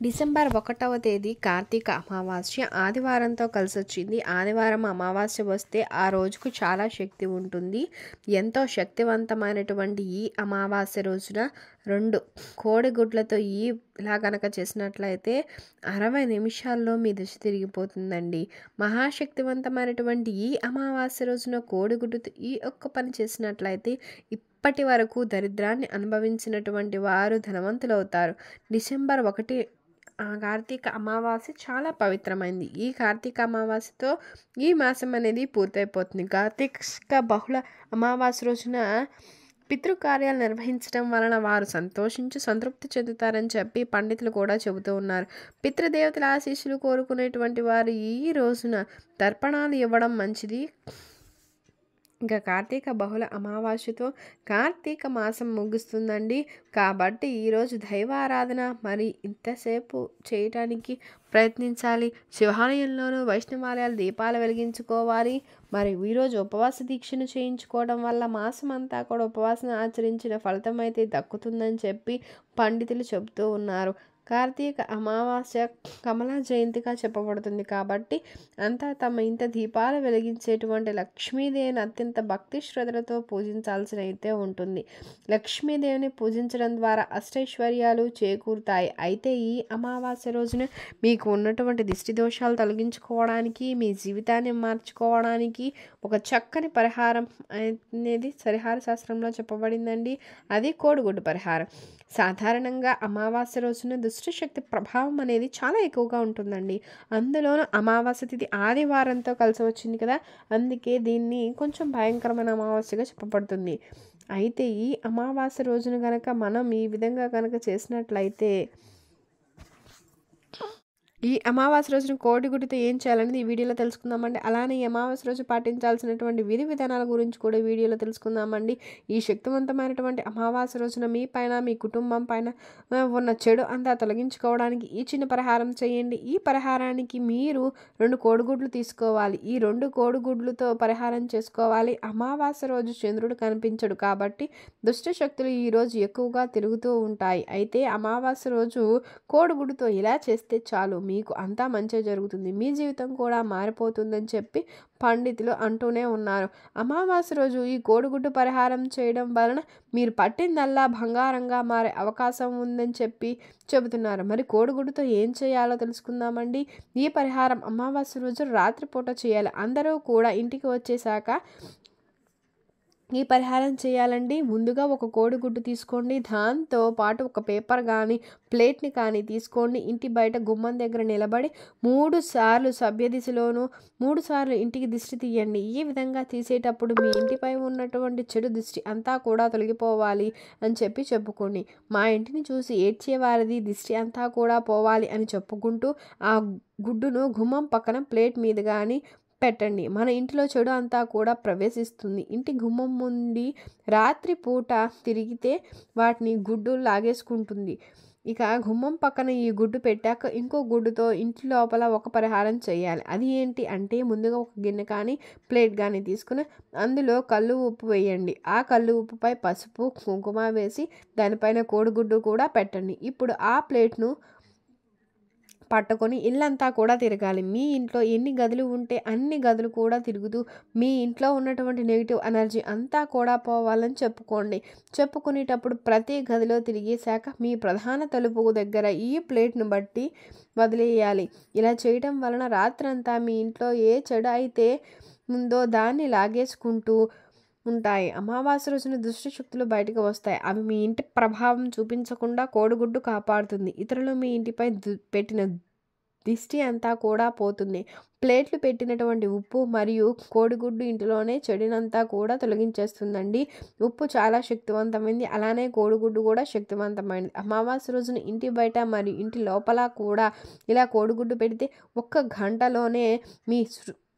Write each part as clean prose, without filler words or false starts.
December 1వ తేదీ కార్తీక అమావాస్య ఆదివారంతో కలిసొచ్చింది. ఆదివారం అమావాస్య వస్తే ఆ రోజుకు చాలా శక్తి ఉంటుంది. ఎంతో శక్తివంతమైనటువంటి ఈ అమావాస్య రోజున 2 కోడిగుడ్లతో ఇలా గనక చేసినట్లయితే 60 నిమిషాల్లో మీ దిశ తిరిగిపోతుందండి. మహాశక్తివంతమైనటువంటి ఈ అమావాస్య రోజున కోడిగుడ్డుతో ఈ ఒక్క పని చేసినట్లయితే ఇప్పటి వరకు దరిద్రాన్ని అనుభవించినటువంటి వారు ధనవంతులవుతారు. డిసెంబర్ 1 కార్తీక అమావాస్య చాలా పవిత్రమైంది. ఈ కార్తీక అమావాస్యతో ఈ మాసం అనేది పూర్తయిపోతుంది. కార్తీక బహుళ అమావాస్య రోజున పితృకార్యాలు నిర్వహించడం వలన వారు సంతోషించి సంతృప్తి చెందుతారని చెప్పి పండితులు కూడా చెబుతూ ఉన్నారు. పితృదేవతల ఆశీస్సులు కోరుకునేటువంటి వారు ఈ రోజున తర్పణాలు ఇవ్వడం మంచిది. ఇంకా కార్తీక బహుళ అమావాస్యతో కార్తీక మాసం ముగుస్తుందండి. కాబట్టి ఈరోజు దైవారాధన మరి ఇంతసేపు చేయటానికి ప్రయత్నించాలి. శివాలయంలోనూ వైష్ణవాలయాలు దీపాలు వెలిగించుకోవాలి. మరి ఈరోజు ఉపవాస దీక్షను చేయించుకోవడం వల్ల మాసం అంతా కూడా ఉపవాసం ఆచరించిన ఫలితం అయితే దక్కుతుందని చెప్పి పండితులు చెబుతూ ఉన్నారు. కార్తీక అమావాస్య కమలా జయంతిగా చెప్పబడుతుంది. కాబట్టి అంతా తమ ఇంట దీపాలు వెలిగించేటువంటి లక్ష్మీదేవిని అత్యంత భక్తి శ్రద్ధలతో పూజించాల్సిన అయితే ఉంటుంది. లక్ష్మీదేవిని పూజించడం ద్వారా అష్టైశ్వర్యాలు చేకూరుతాయి. అయితే ఈ అమావాస్య రోజున మీకు ఉన్నటువంటి దిష్టి దోషాలు తొలగించుకోవడానికి, మీ జీవితాన్ని మార్చుకోవడానికి ఒక చక్కని పరిహారం అనేది పరిహార శాస్త్రంలో చెప్పబడిందండి. అది కోడిగుడ్డు పరిహారం. సాధారణంగా అమావాస్య రోజున దుష్టశక్తి ప్రభావం అనేది చాలా ఎక్కువగా ఉంటుందండి. అందులోనూ అమావాస్య తిథి ఆదివారంతో కలిసి వచ్చింది కదా, అందుకే దీన్ని కొంచెం భయంకరమైన అమావాస్యగా చెప్పబడుతుంది. అయితే ఈ అమావాస్య రోజున కనుక మనం ఈ విధంగా కనుక చేసినట్లయితే ఈ అమావాస్య రోజున కోడిగుడ్డుతో ఏం చేయాలనేది ఈ వీడియోలో తెలుసుకుందామండి. అలానే ఈ అమావాస్య రోజు పాటించాల్సినటువంటి విధి విధానాల గురించి కూడా వీడియోలో తెలుసుకుందామండి. ఈ శక్తివంతమైనటువంటి అమావాస్య రోజున మీ పైన, మీ కుటుంబం పైన ఉన్న చెడు అంతా తొలగించుకోవడానికి ఈ చిన్న పరిహారం చేయండి. ఈ పరిహారానికి మీరు 2 కోడిగుడ్లు తీసుకోవాలి. ఈ 2 కోడిగుడ్లతో పరిహారం చేసుకోవాలి. అమావాస్య రోజు చంద్రుడు కనిపించడు కాబట్టి దుష్ట శక్తులు ఈరోజు ఎక్కువగా తిరుగుతూ ఉంటాయి. అయితే అమావాస్య రోజు కోడిగుడ్డుతో ఇలా చేస్తే చాలు, మీకు అంతా మంచి జరుగుతుంది, మీ జీవితం కూడా మారిపోతుందని చెప్పి పండితులు అంటూనే ఉన్నారు. అమావాస్య రోజు ఈ కోడిగుడ్డు పరిహారం చేయడం వలన మీరు పట్టిందల్లా బంగారంగా మారే అవకాశం ఉందని చెప్పి చెబుతున్నారు. మరి కోడిగుడ్డుతో ఏం చేయాలో తెలుసుకుందామండి. ఈ పరిహారం అమావాస్య రోజు రాత్రిపూట చేయాలి. అందరూ కూడా ఇంటికి వచ్చేసాక ఈ పరిహారం చేయాలండి. ముందుగా ఒక కోడిగుడ్డు తీసుకోండి. దాంతో పాటు ఒక పేపర్ కానీ ప్లేట్ని కానీ తీసుకోండి. ఇంటి బయట గుమ్మం దగ్గర నిలబడి 3 సార్లు సభ్య దిశలోనూ 3 సార్లు ఇంటికి దిష్టి తీయండి. ఈ విధంగా తీసేటప్పుడు మీ ఇంటిపై ఉన్నటువంటి చెడు దిష్టి అంతా కూడా తొలగిపోవాలి అని చెప్పి చెప్పుకోండి. మా ఇంటిని చూసి ఏడ్చేవారిది దిష్టి అంతా కూడా పోవాలి అని చెప్పుకుంటూ ఆ గుడ్డును గుమ్మం పక్కన ప్లేట్ మీద కానీ పెట్టండి. మన ఇంటిలో చెడు అంతా కూడా ప్రవేశిస్తుంది. ఇంటి గుమ్మం ముందు రాత్రి పూట తిరిగితే వాటిని గుడ్డు లాగేసుకుంటుంది. ఇక గుమ్మం పక్కన ఈ గుడ్డు పెట్టాక ఇంకో గుడ్డుతో ఇంటి లోపల ఒక పరిహారం చేయాలి. అది ఏంటి అంటే ముందుగా ఒక గిన్నె కానీ ప్లేట్ కానీ తీసుకుని అందులో కల్లు ఉప్పు వేయండి. ఆ కల్లు ఉప్పుపై పసుపు కుంకుమ వేసి దానిపైన కోడిగుడ్డు కూడా పెట్టండి. ఇప్పుడు ఆ ప్లేట్ను పట్టుకొని ఇల్లంతా కూడా తిరగాలి. మీ ఇంట్లో ఎన్ని గదులు ఉంటే అన్ని గదులు కూడా తిరుగుతూ మీ ఇంట్లో ఉన్నటువంటి నెగిటివ్ ఎనర్జీ అంతా కూడా పోవాలని చెప్పుకోండి. చెప్పుకునేటప్పుడు ప్రతి గదిలో తిరిగేశాక మీ ప్రధాన తలుపు దగ్గర ఈ ప్లేట్ను బట్టి వదిలేయాలి. ఇలా చేయడం వలన రాత్రంతా మీ ఇంట్లో ఏ చెడు అయితే ఉందో దాన్ని లాగేసుకుంటూ ఉంటాయి. అమావాస్య రోజున దుష్ట శక్తులు బయటకు వస్తాయి. అవి మీ ఇంటి ప్రభావం చూపించకుండా కోడిగుడ్డు కాపాడుతుంది. ఇతరులు మీ ఇంటిపై పెట్టిన దిష్టి అంతా కూడా పోతుంది. ప్లేట్లు పెట్టినటువంటి ఉప్పు మరియు కోడిగుడ్డు ఇంటిలోనే చెడునంతా కూడా తొలగించేస్తుందండి. ఉప్పు చాలా శక్తివంతమైంది, అలానే కోడిగుడ్డు కూడా శక్తివంతమైనది. అమావాస్య రోజున ఇంటి బయట మరియు ఇంటి లోపల కూడా ఇలా కోడిగుడ్డు పెడితే 1 గంటలోనే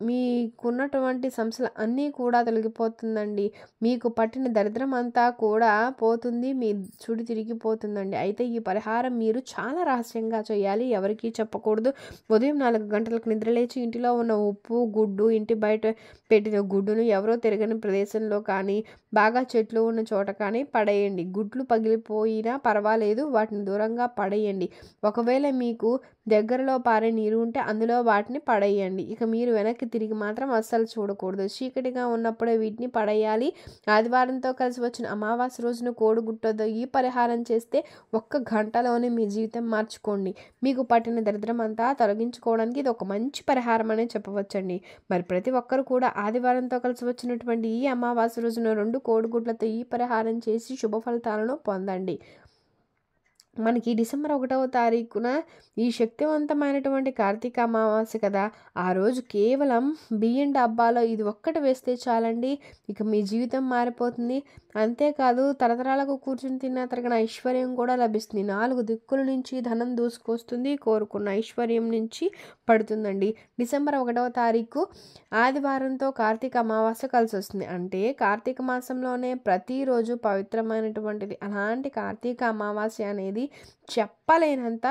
మీకున్నటువంటి సమస్యలు అన్నీ కూడా తొలగిపోతుందండి. మీకు పట్టిన దరిద్రం అంతా కూడా పోతుంది. మీ చుడి తిరిగిపోతుందండి. అయితే ఈ పరిహారం మీరు చాలా రహస్యంగా చేయాలి. ఎవరికీ చెప్పకూడదు. ఉదయం 4 గంటలకు నిద్రలేచి ఇంటిలో ఉన్న ఉప్పు, గుడ్డు, ఇంటి బయట పెట్టిన గుడ్డును ఎవరో తిరగని ప్రదేశంలో కానీ, బాగా చెట్లు ఉన్న చోట కానీ పడేయండి. గుడ్లు పగిలిపోయినా పర్వాలేదు, వాటిని దూరంగా పడేయండి. ఒకవేళ మీకు దగ్గరలో పారే నీరు ఉంటే అందులో వాటిని పడేయండి. ఇక మీరు వెనక్కి తిరిగి మాత్రం అస్సలు చూడకూడదు. చీకటిగా ఉన్నప్పుడే వీటిని పడేయాలి. ఆదివారంతో కలిసి వచ్చిన అమావాస్య రోజున కోడిగుడ్డుతో ఈ పరిహారం చేస్తే 1 గంటలోనే మీ జీవితం మార్చుకోండి. మీకు పట్టిన దరిద్రం అంతా తొలగించుకోవడానికి ఇది ఒక మంచి పరిహారం అనే చెప్పవచ్చండి. మరి ప్రతి ఒక్కరు కూడా ఆదివారంతో కలిసి వచ్చినటువంటి ఈ అమావాస్య రోజున 2 కోడిగుడ్లతో ఈ పరిహారం చేసి శుభ ఫలితాలను పొందండి. మనకి డిసెంబర్ 1వ తారీఖున ఈ శక్తివంతమైనటువంటి కార్తీక అమావాస్య కదా, ఆ రోజు కేవలం బియ్యం డబ్బాలో ఇది ఒక్కటి వేస్తే చాలండి. ఇక మీ జీవితం మారిపోతుంది. అంతేకాదు తరతరాలకు కూర్చుని తిన్న తరగని ఐశ్వర్యం కూడా లభిస్తుంది. 4 దిక్కుల నుంచి ధనం దూసుకొస్తుంది. కోరుకున్న ఐశ్వర్యం నుంచి పడుతుందండి. డిసెంబర్ 1వ తారీఖు ఆదివారంతో కార్తీక అమావాస్య కలిసి వస్తుంది. అంటే కార్తీక మాసంలోనే ప్రతిరోజు పవిత్రమైనటువంటిది. అలాంటి కార్తీక అమావాస్య అనేది చెప్పలేనంత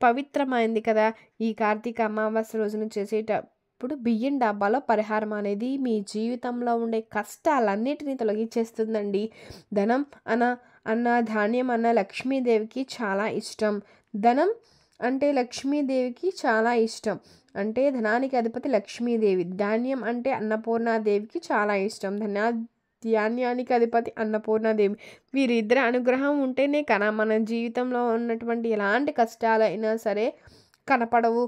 పవిత్రమైంది కదా. ఈ కార్తీక అమావాస్య రోజున చేసేటప్పుడు బియ్యం డబ్బాలో పరిహారం అనేది మీ జీవితంలో ఉండే కష్టాలన్నిటినీ తొలగించేస్తుందండి. ధనం అన్న ధాన్యం అన్న లక్ష్మీదేవికి చాలా ఇష్టం. ధనం అంటే లక్ష్మీదేవికి చాలా ఇష్టం. అంటే ధనానికి అధిపతి లక్ష్మీదేవి. ధాన్యం అంటే అన్నపూర్ణాదేవికి చాలా ఇష్టం. ధాన్యానికి అధిపతి అన్నపూర్ణాదేవి. వీరిద్దరి అనుగ్రహం ఉంటేనే కదా మన జీవితంలో ఉన్నటువంటి ఎలాంటి కష్టాలైనా సరే కనపడవు.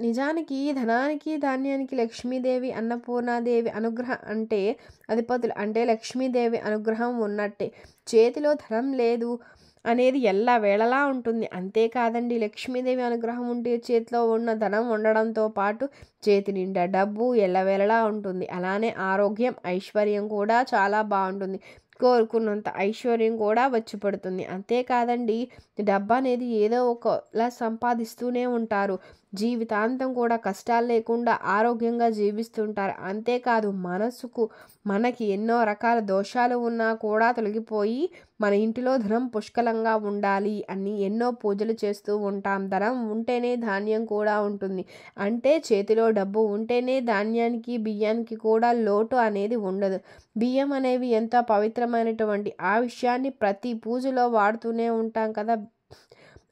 నిజానికి ధనానికి ధాన్యానికి లక్ష్మీదేవి అన్నపూర్ణాదేవి అనుగ్రహం అంటే అధిపతులు అంటే లక్ష్మీదేవి అనుగ్రహం ఉన్నట్టే. చేతిలో ధనం లేదు అనేది ఎల్లవేళలా ఉంటుంది. అంతేకాదండి, లక్ష్మీదేవి అనుగ్రహం ఉంటే చేతిలో ఉన్న ధనం ఉండడంతో పాటు చేతి నిండా డబ్బు ఎల్లవేళలా ఉంటుంది. అలానే ఆరోగ్యం, ఐశ్వర్యం కూడా చాలా బాగుంటుంది. కోరుకున్నంత ఐశ్వర్యం కూడా వచ్చి పడుతుంది. అంతేకాదండి, డబ్బు అనేది ఏదో ఒకలా సంపాదిస్తూనే ఉంటారు. జీవితాంతం కూడా కష్టాలు లేకుండా ఆరోగ్యంగా జీవిస్తుంటారు. అంతేకాదు మనకి ఎన్నో రకాల దోషాలు ఉన్నా కూడా తొలగిపోయి మన ఇంటిలో ధనం పుష్కలంగా ఉండాలి అని ఎన్నో పూజలు చేస్తూ ఉంటాం. ధనం ఉంటేనే ధాన్యం కూడా ఉంటుంది. అంటే చేతిలో డబ్బు ఉంటేనే ధాన్యానికి బియ్యానికి కూడా లోటు అనేది ఉండదు. బియ్యం అనేవి ఎంతో పవిత్రమైనటువంటి ఆ విషయాన్ని ప్రతి పూజలో వాడుతూనే ఉంటాం కదా.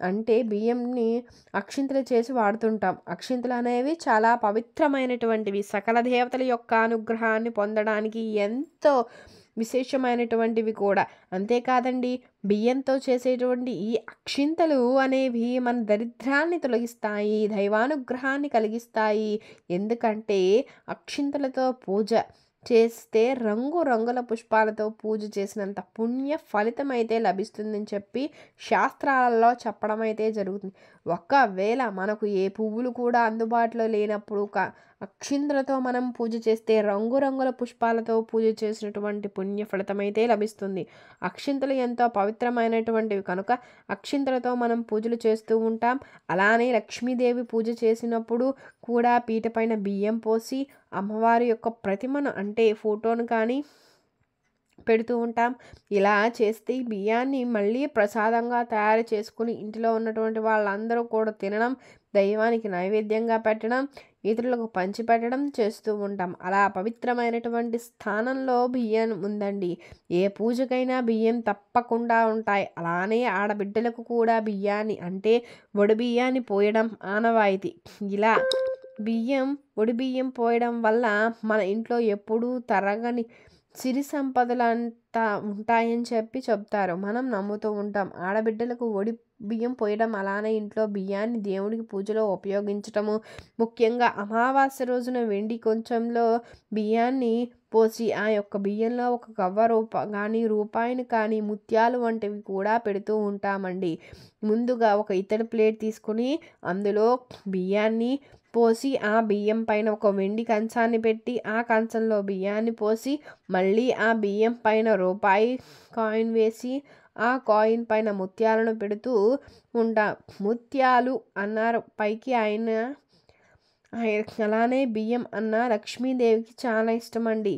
అంటే బియ్యంని అక్షింతలు చేసి వాడుతుంటాం. అక్షింతలు అనేవి చాలా పవిత్రమైనటువంటివి. సకల దేవతల యొక్క అనుగ్రహాన్ని పొందడానికి ఎంతో విశేషమైనటువంటివి కూడా. అంతేకాదండి, బియ్యంతో చేసేటువంటి ఈ అక్షింతలు అనేవి మన దరిద్రాన్ని తొలగిస్తాయి, దైవానుగ్రహాన్ని కలిగిస్తాయి. ఎందుకంటే అక్షింతలతో పూజ చేస్తే రంగురంగుల పుష్పాలతో పూజ చేసినంత పుణ్య ఫలితం అయితే లభిస్తుందని చెప్పి శాస్త్రాలలో చెప్పడం అయితే జరుగుతుంది. ఒకవేళ మనకు ఏ పువ్వులు కూడా అందుబాటులో లేనప్పుడు అక్షింతలతో మనం పూజ చేస్తే రంగురంగుల పుష్పాలతో పూజ చేసినటువంటి పుణ్య ఫలితం అయితే లభిస్తుంది. అక్షింతలు ఎంతో పవిత్రమైనటువంటివి కనుక అక్షింతలతో మనం పూజలు చేస్తూ ఉంటాం. అలానే లక్ష్మీదేవి పూజ చేసినప్పుడు కూడా పీట పైన బియ్యం పోసి అమ్మవారి యొక్క ప్రతిమను అంటే ఫోటోను కానీ పెడుతూ ఉంటాం. ఇలా చేస్తే బియ్యాన్ని మళ్ళీ ప్రసాదంగా తయారు చేసుకుని ఇంటిలో ఉన్నటువంటి వాళ్ళందరూ కూడా తినడం, దైవానికి నైవేద్యంగా పెట్టడం, ఇతరులకు పంచిపెట్టడం చేస్తూ ఉంటాం. అలా పవిత్రమైనటువంటి స్థానంలో బియ్యం ఉందండి. ఏ పూజకైనా బియ్యం తప్పకుండా ఉంటాయి. అలానే ఆడబిడ్డలకు కూడా బియ్యాన్ని అంటే వడి బియ్యాన్ని పోయడం ఆనవాయితీ. ఇలా ఒడి బియ్యం పోయడం వల్ల మన ఇంట్లో ఎప్పుడూ తరగని సిరి సంపదలంతా ఉంటాయని చెప్తారు. మనం నమ్ముతూ ఉంటాం. ఆడబిడ్డలకు ఒడి బియ్యం పోయడం, అలానే ఇంట్లో బియ్యాన్ని దేవుడికి పూజలో ఉపయోగించటము, ముఖ్యంగా అమావాస్య రోజున వెండి కొంచెంలో బియ్యాన్ని పోసి ఆ యొక్క బియ్యంలో ఒక గవ్వ కానీ రూపాయిని కానీ ముత్యాలు వంటివి కూడా పెడుతూ ఉంటామండి. ముందుగా ఒక ఇత్తడి ప్లేట్ తీసుకుని అందులో బియ్యాన్ని పోసి ఆ బియ్యం పైన ఒక వెండి కంచాన్ని పెట్టి ఆ కంచంలో బియ్యాన్ని పోసి మళ్ళీ ఆ బియ్యం పైన రూపాయి కాయిన్ వేసి ఆ కాయిన్ పైన ముత్యాలను పెడుతూ ఉంటాం. ముత్యాలు అన్నారు పైకి ఆయన అలానే బియ్యం అన్న లక్ష్మీదేవికి చాలా ఇష్టమండి.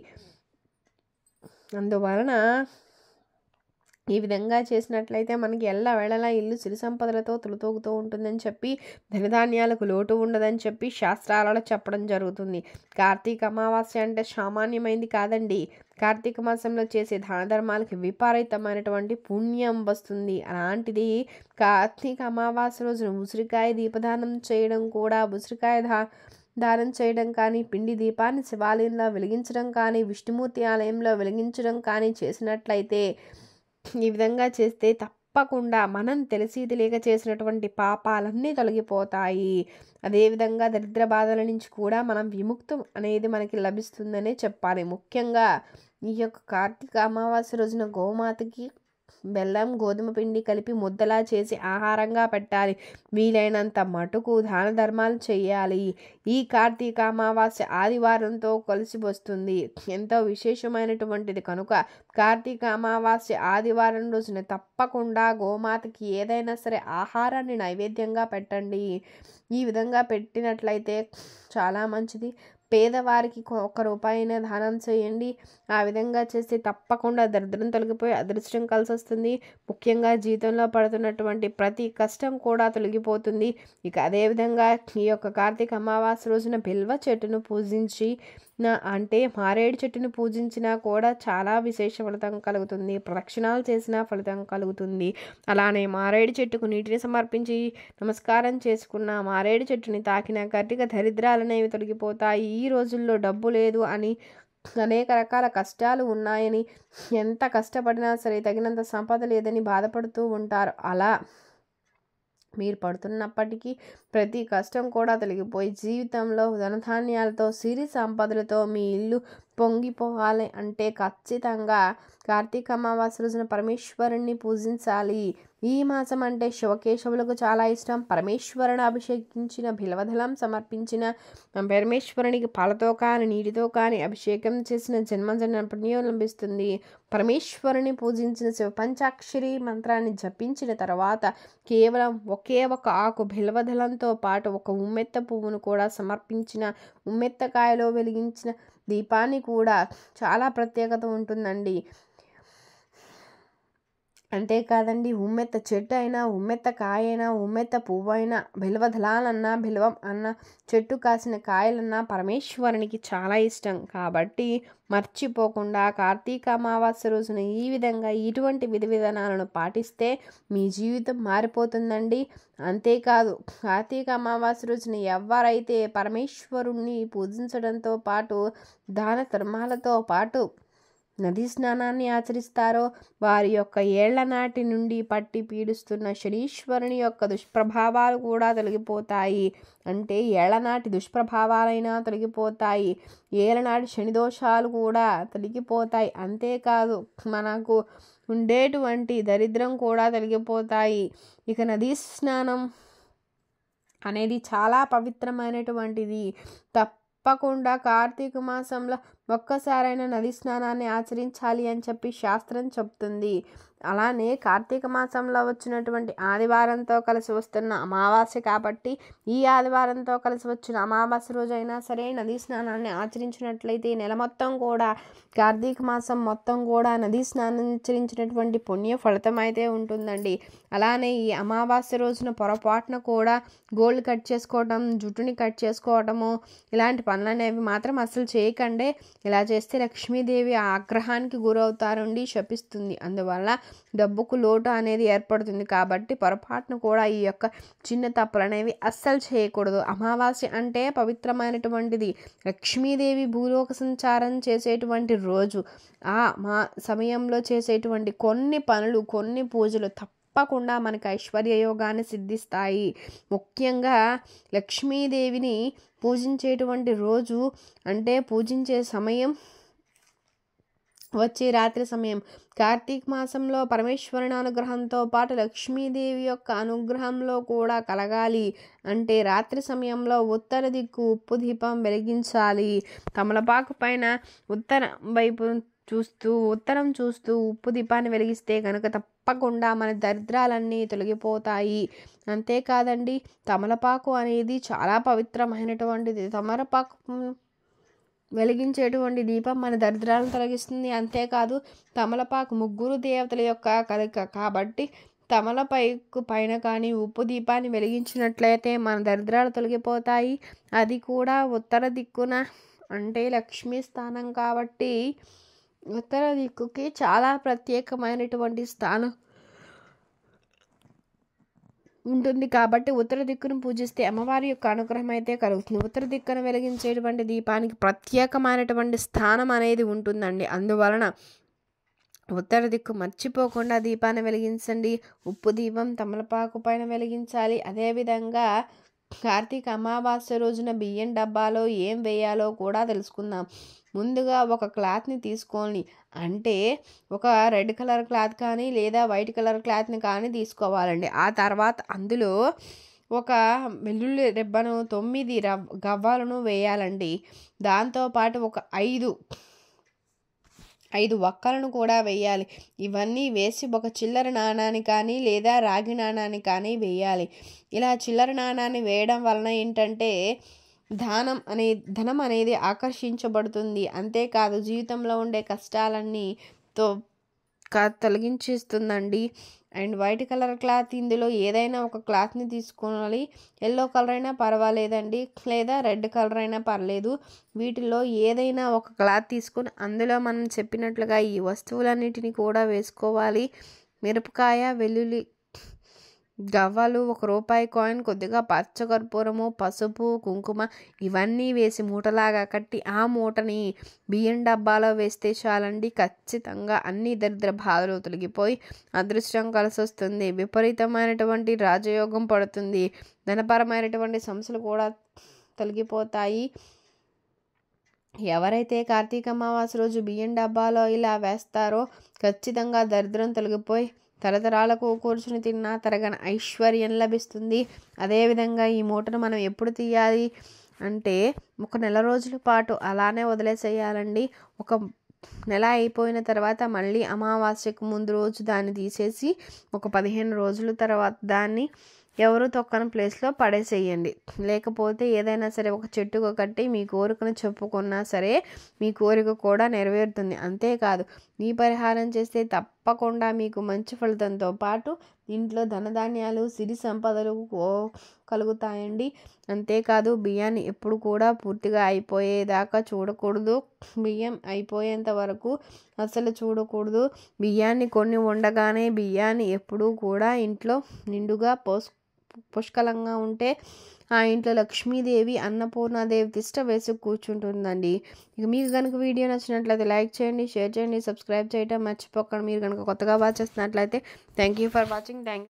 అందువలన ఈ విధంగా చేసినట్లయితే మనకి ఎల్లవేళలా ఇల్లు సిరి సంపదలతో తులతూగుతూ ఉంటుందని చెప్పి, ధనధాన్యాలకు లోటు ఉండదని చెప్పి శాస్త్రాలలో చెప్పడం జరుగుతుంది. కార్తీక అమావాస్య అంటే సామాన్యమైంది కాదండి. కార్తీక మాసంలో చేసే దాన ధర్మాలకి విపరీతమైనటువంటి పుణ్యం వస్తుంది. అలాంటిది కార్తీక అమావాస్య రోజున ఉసిరికాయ దీపదానం చేయడం కూడా, ఉసిరికాయ దానం చేయడం కానీ, పిండి దీపాన్ని శివాలయంలో వెలిగించడం కానీ, విష్ణుమూర్తి ఆలయంలో వెలిగించడం కానీ చేసినట్లయితే, ఈ విధంగా చేస్తే తప్పకుండా మనం తెలిసి తెలియక చేసినటువంటి పాపాలన్నీ తొలగిపోతాయి. అదేవిధంగా దరిద్ర బాధల నుంచి కూడా మనం విముక్తం అనేది మనకి లభిస్తుందనే చెప్పాలి. ముఖ్యంగా ఈ యొక్క కార్తీక అమావాస్య రోజున గోమాతకి బెల్లం, గోధుమ పిండి కలిపి ముద్దలా చేసి ఆహారంగా పెట్టాలి. వీలైనంత మటుకు దాన ధర్మాలు చేయాలి. ఈ కార్తీక అమావాస్య ఆదివారంతో కలిసి వస్తుంది. ఎంతో విశేషమైనటువంటిది కనుక కార్తీక అమావాస్య ఆదివారం రోజున తప్పకుండా గోమాతకి ఏదైనా సరే ఆహారాన్ని నైవేద్యంగా పెట్టండి. ఈ విధంగా పెట్టినట్లయితే చాలా మంచిది. పేదవారికి ₹1 దానం చేయండి. ఆ విధంగా చేస్తే తప్పకుండా దరిద్రం తొలగిపోయి అదృష్టం కలిసి వస్తుంది. ముఖ్యంగా జీవితంలో పడుతున్నటువంటి ప్రతి కష్టం కూడా తొలగిపోతుంది. ఇక అదేవిధంగా ఈ యొక్క కార్తీక అమావాస్య రోజున బిల్వ చెట్టును పూజించి అంటే మారేడు చెట్టును పూజించినా కూడా చాలా విశేష ఫలితం కలుగుతుంది. ప్రదక్షిణాలు చేసినా ఫలితం కలుగుతుంది. అలానే మారేడు చెట్టుకు నీటిని సమర్పించి నమస్కారం చేసుకున్న, మారేడు చెట్టుని తాకిన కటిక దరిద్రాలనేవి తొలగిపోతాయి. ఈ రోజుల్లో డబ్బు లేదు అని, అనేక రకాల కష్టాలు ఉన్నాయని, ఎంత కష్టపడినా సరే తగినంత సంపద లేదని బాధపడుతూ ఉంటారు. అలా మీరు పడుతున్నప్పటికీ ప్రతి కష్టం కూడా తొలగిపోయి జీవితంలో ధనధాన్యాలతో, సిరి సంపదలతో మీ ఇల్లు పొంగిపోవాలి అంటే ఖచ్చితంగా కార్తీక అమావాస్య రోజున పరమేశ్వరుణ్ణి పూజించాలి. ఈ మాసం అంటే శివకేశవులకు చాలా ఇష్టం. పరమేశ్వరుని అభిషేకించిన బిల్వదళం సమర్పించిన పరమేశ్వరునికి పాలతో కానీ, నీటితో కానీ అభిషేకం చేసిన జన్మ పుణ్యం లభిస్తుంది. పరమేశ్వరుని పూజించిన శివ పంచాక్షరి మంత్రాన్ని జపించిన తర్వాత కేవలం ఒకే ఒక ఆకు బిల్వదళంతో పాటు ఒక ఉమ్మెత్త పువ్వును కూడా సమర్పించిన, ఉమ్మెత్తకాయలో వెలిగించిన దీపాన్ని కూడా చాలా ప్రత్యేకత ఉంటుందండి. అంతేకాదండి, ఉమ్మెత్త చెట్టు అయినా, ఉమ్మెత్త కాయ అయినా, ఉమ్మెత్త పువ్వు అయినా, బిల్వదళాలన్నా, బిల్వం అన్న చెట్టు కాసిన కాయలన్నా పరమేశ్వరునికి చాలా ఇష్టం. కాబట్టి మర్చిపోకుండా కార్తీక అమావాస్య రోజున ఈ విధంగా ఇటువంటి విధి విధానాలను పాటిస్తే మీ జీవితం మారిపోతుందండి. అంతేకాదు, కార్తీక అమావాస్య రోజున ఎవరైతే పరమేశ్వరుణ్ణి పూజించడంతో పాటు దాన ధర్మాలతో పాటు నదీ స్నానాన్ని ఆచరిస్తారో వారి యొక్క ఏళ్ల నాటి నుండి పట్టి పీడిస్తున్న శనీశ్వరుని యొక్క దుష్ప్రభావాలు కూడా తొలగిపోతాయి. అంటే ఏళ్లనాటి దుష్ప్రభావాలైనా తొలగిపోతాయి. ఏళ్లనాటి శని దోషాలు కూడా తొలగిపోతాయి. అంతేకాదు, మనకు ఉండేటువంటి దరిద్రం కూడా తొలగిపోతాయి. ఇక నదీ స్నానం అనేది చాలా పవిత్రమైనటువంటిది. తప్పకుండా కార్తీక మాసంలో ఒక్కసారైనా నది స్నానాన్ని ఆచరించాలి అని చెప్పి శాస్త్రం చెప్తుంది. అలానే కార్తీక మాసంలో వచ్చినటువంటి ఆదివారంతో కలిసి వస్తున్న అమావాస్య కాబట్టి ఈ ఆదివారంతో కలిసి వచ్చిన అమావాస్య రోజైనా సరే నదీ స్నానాన్ని ఆచరించినట్లయితే నెల మొత్తం కూడా, కార్తీక మాసం మొత్తం కూడా నదీ స్నానం ఆచరించినటువంటి పుణ్య ఫలితం అయితే ఉంటుందండి. అలానే ఈ అమావాస్య రోజున పొరపాటున కూడా గోల్డ్ కట్ చేసుకోవటం, జుట్టుని కట్ చేసుకోవటము ఇలాంటి పనులు అనేవి మాత్రం అసలు చేయకండి. ఇలా చేస్తే లక్ష్మీదేవి ఆగ్రహానికి గురవుతారండి, శపిస్తుంది. అందువల్ల డబ్బుకు లోటు అనేది ఏర్పడుతుంది. కాబట్టి పొరపాటును కూడా ఈ యొక్క చిన్న తప్పులు అనేవి అస్సలు చేయకూడదు. అమావాస్య అంటే పవిత్రమైనటువంటిది. లక్ష్మీదేవి భూలోక సంచారం చేసేటువంటి రోజు. ఆ సమయంలో చేసేటువంటి కొన్ని పనులు, కొన్ని పూజలు తప్పకుండా మనకి ఐశ్వర్య యోగాన్ని సిద్ధిస్తాయి. ముఖ్యంగా లక్ష్మీదేవిని పూజించేటువంటి రోజు అంటే పూజించే సమయం వచ్చే రాత్రి సమయం. కార్తీక మాసంలో పరమేశ్వరుని అనుగ్రహంతో పాటు లక్ష్మీదేవి యొక్క అనుగ్రహంలో కూడా కలగాలి అంటే రాత్రి సమయంలో ఉత్తర దిక్కు ఉప్పు దీపం వెలిగించాలి. తమలపాకు పైన ఉత్తర వైపు ఉత్తరం చూస్తూ ఉప్పు దీపాన్ని వెలిగిస్తే గనుక తప్పకుండా మన దరిద్రాలన్నీ తొలగిపోతాయి. అంతేకాదండి, తమలపాకు అనేది చాలా పవిత్రమైనటువంటిది. తమలపాకు వెలిగించేటువంటి దీపం మన దరిద్రాలను తొలగిస్తుంది. అంతేకాదు, తమలపాకు ముగ్గురు దేవతల యొక్క కలయిక కాబట్టి తమలపాకు పైన కానీ ఉప్పు దీపాన్ని వెలిగించినట్లయితే మన దరిద్రాలు తొలగిపోతాయి. అది కూడా ఉత్తర దిక్కున, అంటే లక్ష్మీ స్థానం కాబట్టి ఉత్తర దిక్కుకి చాలా ప్రత్యేకమైనటువంటి స్థానం ఉంటుంది. కాబట్టి ఉత్తర దిక్కును పూజిస్తే అమ్మవారి యొక్క అనుగ్రహం అయితే కలుగుతుంది. ఉత్తర దిక్కున వెలిగించేటువంటి దీపానికి ప్రత్యేకమైనటువంటి స్థానం అనేది ఉంటుందండి. అందువలన ఉత్తర దిక్కు మర్చిపోకుండా దీపాన్ని వెలిగించండి. ఉప్పు దీపం తమలపాకు పైన వెలిగించాలి. అదేవిధంగా కార్తీక అమావాస్య రోజున బియ్యం డబ్బాలో ఏం వేయాలో కూడా తెలుసుకుందాం. ముందుగా ఒక క్లాత్ని తీసుకొని, అంటే ఒక రెడ్ కలర్ క్లాత్ కానీ లేదా వైట్ కలర్ క్లాత్ని కానీ తీసుకోవాలండి. ఆ తర్వాత అందులో ఒక వెల్లుల్లి రెబ్బను 9 గవ్వలను వేయాలండి. దాంతోపాటు ఒక 5 వక్కలను కూడా వేయాలి. ఇవన్నీ వేసి ఒక చిల్లర నాణాన్ని కానీ లేదా రాగి నాణాన్ని కానీ వేయాలి. ఇలా చిల్లర నాణాన్ని వేయడం వలన ఏంటంటే ధనం అనేది ఆకర్షించబడుతుంది. అంతేకాదు, జీవితంలో ఉండే కష్టాలన్నీ తొలగించేస్తుందండి. అండ్ వైట్ కలర్ క్లాత్, ఇందులో ఏదైనా ఒక క్లాత్ని తీసుకోవాలి. ఎల్లో కలర్ అయినా పర్వాలేదండి, లేదా రెడ్ కలర్ అయినా పర్లేదు. వీటిలో ఏదైనా ఒక క్లాత్ తీసుకొని అందులో మనం చెప్పినట్లుగా ఈ వస్తువులన్నిటిని కూడా వేసుకోవాలి. మిరపకాయ, వెల్లుల్లి గవ్వలు, 1 రూపాయి కాయిన్, కొద్దిగా పచ్చకర్పూరము, పసుపు, కుంకుమ ఇవన్నీ వేసి మూటలాగా కట్టి ఆ మూటని బియ్యం డబ్బాలో వేస్తే చాలండి. ఖచ్చితంగా అన్ని దరిద్ర బాధలు తొలగిపోయి అదృష్టం కలిసి వస్తుంది. విపరీతమైనటువంటి రాజయోగం పడుతుంది. ధనపరమైనటువంటి సమస్యలు కూడా తొలగిపోతాయి. ఎవరైతే కార్తీక అమావాస్య రోజు బియ్యం డబ్బాలో ఇలా వేస్తారో ఖచ్చితంగా దరిద్రం తొలగిపోయి తరతరాలకు కూర్చుని తిన్నా తరగని ఐశ్వర్యం లభిస్తుంది. అదేవిధంగా ఈ మూటను మనం ఎప్పుడు తీయాలి అంటే 1 నెల రోజుల పాటు అలానే వదిలేసేయాలండి. 1 నెల అయిపోయిన తర్వాత మళ్ళీ అమావాస్యకు ముందు రోజు దాన్ని తీసేసి ఒక 15 రోజుల తర్వాత దాన్ని ఎవరు తొక్కని ప్లేస్లో పడేసేయండి. లేకపోతే ఏదైనా సరే ఒక చెట్టుకు కట్టి మీ కోరికను చెప్పుకున్నా సరే మీ కోరిక కూడా నెరవేరుతుంది. అంతేకాదు, ఈ పరిహారం చేస్తే తప్పకుండా మీకు మంచి ఫలితంతో పాటు ఇంట్లో ధనధాన్యాలు, సిరి సంపదలు కలుగుతాయండి. అంతేకాదు, బియ్యాన్ని ఎప్పుడు కూడా పూర్తిగా అయిపోయేదాకా చూడకూడదు. బియ్యం అయిపోయేంత వరకు అసలు చూడకూడదు. బియ్యాన్ని కొన్ని ఉండగానే బియ్యాన్ని ఎప్పుడూ కూడా ఇంట్లో నిండుగా పుష్కలంగా ఉంటే ఆ ఇంట్లో లక్ష్మీదేవి, అన్నపూర్ణాదేవి తిష్ట వేసి కూర్చుంటుందండి. ఇక మీకు కనుక వీడియో నచ్చినట్లయితే లైక్ చేయండి, షేర్ చేయండి, సబ్స్క్రైబ్ చేయడం మర్చిపోకండి. మీరు కనుక కొత్తగా వాచ్ చేస్తున్నట్లయితే థ్యాంక్ యూ ఫర్ వాచింగ్.